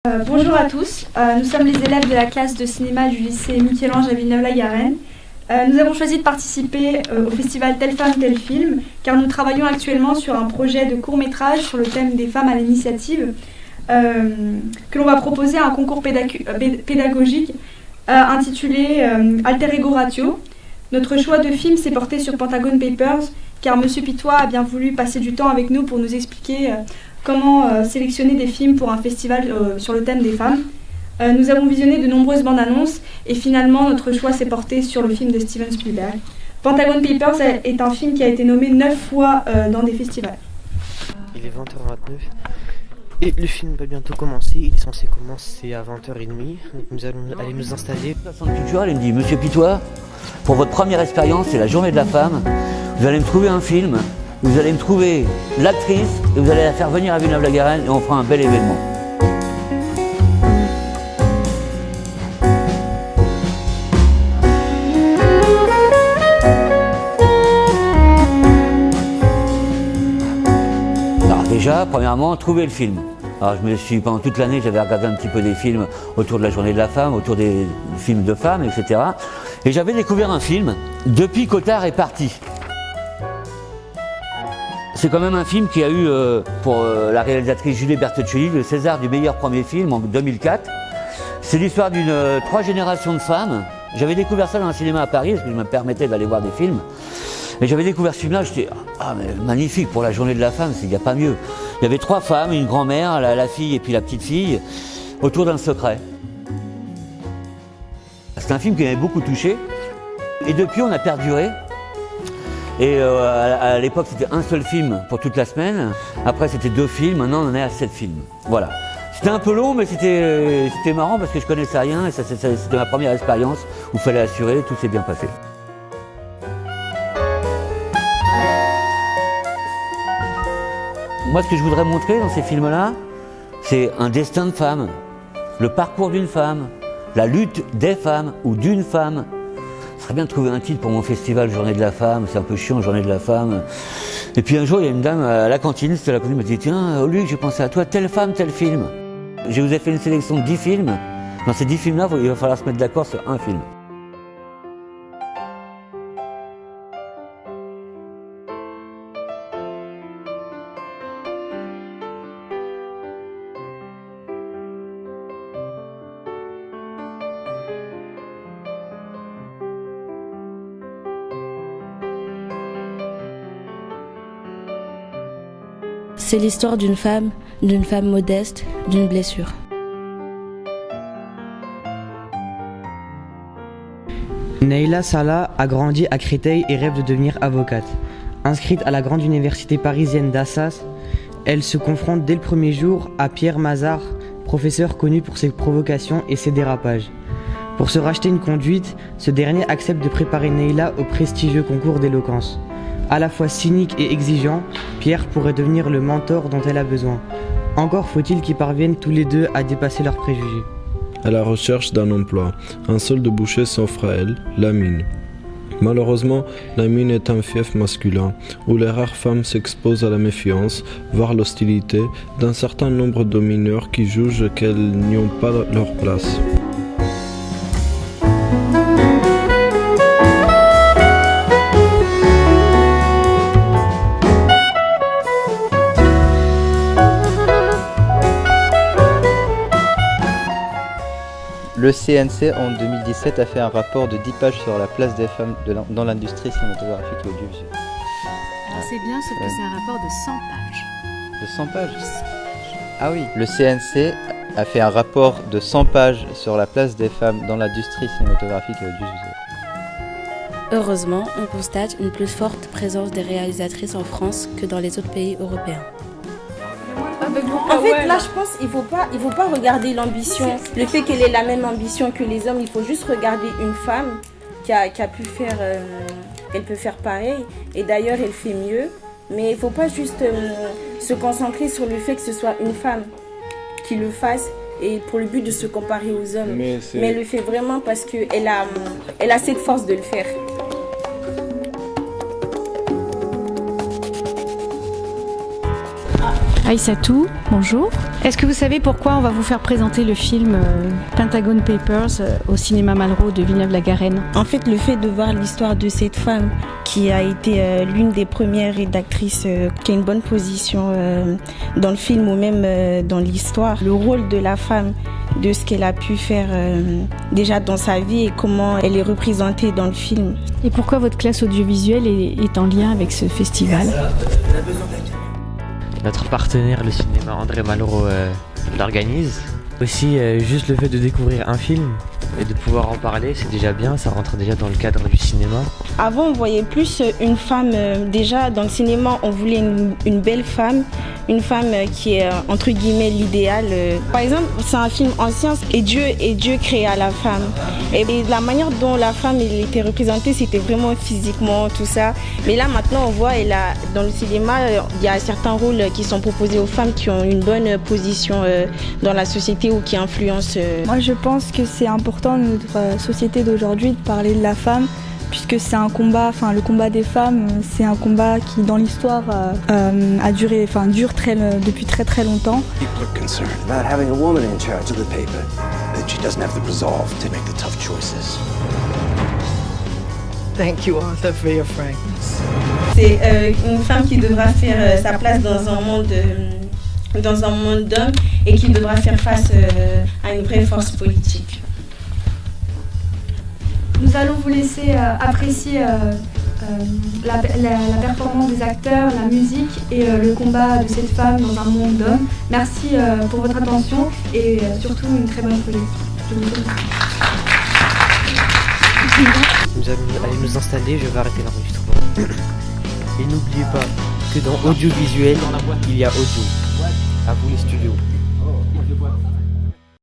Bonjour à tous, nous sommes les élèves de la classe de cinéma du lycée Michel-Ange à Villeneuve-la-Garenne. Nous avons choisi de participer au festival Telle femme, tel film, car nous travaillons actuellement sur un projet de court-métrage sur le thème des femmes à l'initiative, que l'on va proposer à un concours pédagogique intitulé Alter Ego Ratio. Notre choix de film s'est porté sur Pentagon Papers, car Monsieur Pitois a bien voulu passer du temps avec nous pour nous expliquer comment sélectionner des films pour un festival sur le thème des femmes. Nous avons visionné de nombreuses bandes annonces et finalement notre choix s'est porté sur le film de Steven Spielberg. Pentagon Papers est un film qui a été nommé 9 fois dans des festivals. Il est 20h29 et le film va bientôt commencer. Il est censé commencer à 20h30. Donc nous allons aller nous installer. Le centre culturel, il me dit: Monsieur Pitois, pour votre première expérience, c'est la journée de la femme. Vous allez me trouver un film. Vous allez me trouver l'actrice et vous allez la faire venir à Villeneuve-la-Garenne et on fera un bel événement. Alors déjà, premièrement, trouver le film. Alors pendant toute l'année, j'avais regardé un petit peu des films autour de la journée de la femme, autour des films de femmes, etc. Et j'avais découvert un film, Depuis Cotard est parti. C'est quand même un film qui a eu pour la réalisatrice Julie Bertoccelli le César du meilleur premier film en 2004. C'est l'histoire d'une 3 générations de femmes. J'avais découvert ça dans un cinéma à Paris parce que je me permettais d'aller voir des films. Et j'avais découvert ce film-là, j'étais mais magnifique pour la journée de la femme, il n'y a pas mieux. Il y avait 3 femmes, une grand-mère, la fille et puis la petite fille, autour d'un secret. C'est un film qui m'avait beaucoup touché. Et depuis, on a perduré. Et à l'époque, c'était un seul film pour toute la semaine. Après, c'était 2 films. Maintenant, on en est à 7 films. Voilà. C'était un peu long, mais c'était marrant parce que je connaissais rien. Et c'était ma première expérience où il fallait assurer. Tout s'est bien passé. Moi, ce que je voudrais montrer dans ces films-là, c'est un destin de femme, le parcours d'une femme, la lutte des femmes ou d'une femme. Ce serait bien de trouver un titre pour mon festival Journée de la femme, c'est un peu chiant Journée de la femme. Et puis un jour il y a une dame à la cantine, c'était la cantine, elle m'a dit: tiens Luc, j'ai pensé à toi, telle femme, tel film. Je vous ai fait une sélection de 10 films. Dans ces 10 films-là, il va falloir se mettre d'accord sur un film. C'est l'histoire d'une femme modeste, d'une blessure. Neyla Salah a grandi à Créteil et rêve de devenir avocate. Inscrite à la grande université parisienne d'Assas, elle se confronte dès le premier jour à Pierre Mazard, professeur connu pour ses provocations et ses dérapages. Pour se racheter une conduite, ce dernier accepte de préparer Neyla au prestigieux concours d'éloquence. À la fois cynique et exigeant, Pierre pourrait devenir le mentor dont elle a besoin. Encore faut-il qu'ils parviennent tous les deux à dépasser leurs préjugés. À la recherche d'un emploi, un seul débouché s'offre à elle, la mine. Malheureusement, la mine est un fief masculin, où les rares femmes s'exposent à la méfiance, voire l'hostilité, d'un certain nombre de mineurs qui jugent qu'elles n'y ont pas leur place. Le CNC en 2017 a fait un rapport de 10 pages sur la place des femmes dans l'industrie cinématographique et audiovisuelle. C'est bien, sauf que c'est un rapport de 100 pages. De 100 pages. Ah oui. Le CNC a fait un rapport de 100 pages sur la place des femmes dans l'industrie cinématographique et audiovisuelle. Heureusement, on constate une plus forte présence des réalisatrices en France que dans les autres pays européens. En fait, là, je pense qu'il faut pas regarder l'ambition, le fait qu'elle ait la même ambition que les hommes. Il faut juste regarder une femme qui a pu faire, elle peut faire pareil. Et d'ailleurs, elle fait mieux. Mais il faut pas juste se concentrer sur le fait que ce soit une femme qui le fasse et pour le but de se comparer aux hommes. Mais elle le fait vraiment parce qu'elle a cette force de le faire. Aïssatou, bonjour. Est-ce que vous savez pourquoi on va vous faire présenter le film Pentagon Papers au cinéma Malraux de Villeneuve-la-Garenne? En fait, le fait de voir l'histoire de cette femme qui a été l'une des premières rédactrices qui a une bonne position dans le film ou même dans l'histoire, le rôle de la femme, de ce qu'elle a pu faire déjà dans sa vie et comment elle est représentée dans le film. Et pourquoi votre classe audiovisuelle est en lien avec ce festival? Notre partenaire, le cinéma André Malraux, l'organise. Aussi, juste le fait de découvrir un film et de pouvoir en parler, c'est déjà bien, ça rentre déjà dans le cadre du cinéma. Avant, on voyait plus une femme, déjà dans le cinéma, on voulait une belle femme, une femme qui est entre guillemets l'idéal. Par exemple, c'est un film ancien et Dieu créa la femme. Et la manière dont la femme elle était représentée, c'était vraiment physiquement, tout ça. Mais là, maintenant, on voit, dans le cinéma, il y a certains rôles qui sont proposés aux femmes qui ont une bonne position dans la société ou qui influencent. Moi, je pense que c'est important dans notre société d'aujourd'hui de parler de la femme, puisque c'est un combat, enfin le combat des femmes, c'est un combat qui dans l'histoire dure depuis très très longtemps. People are concerned about having a woman in charge of the paper, that she doesn't have the resolve to make the tough choices. Thank you, Arthur, for your frankness. C'est une femme qui devra faire sa place dans un monde d'hommes et qui devra faire face à une vraie force politique. Nous allons vous laisser apprécier la performance des acteurs, la musique et le combat de cette femme dans un monde d'hommes. Merci pour votre attention et surtout une très bonne projection. Nous allons nous installer, je vais arrêter l'enregistrement. Et n'oubliez pas que dans audiovisuel, il y a audio. À vous les studios.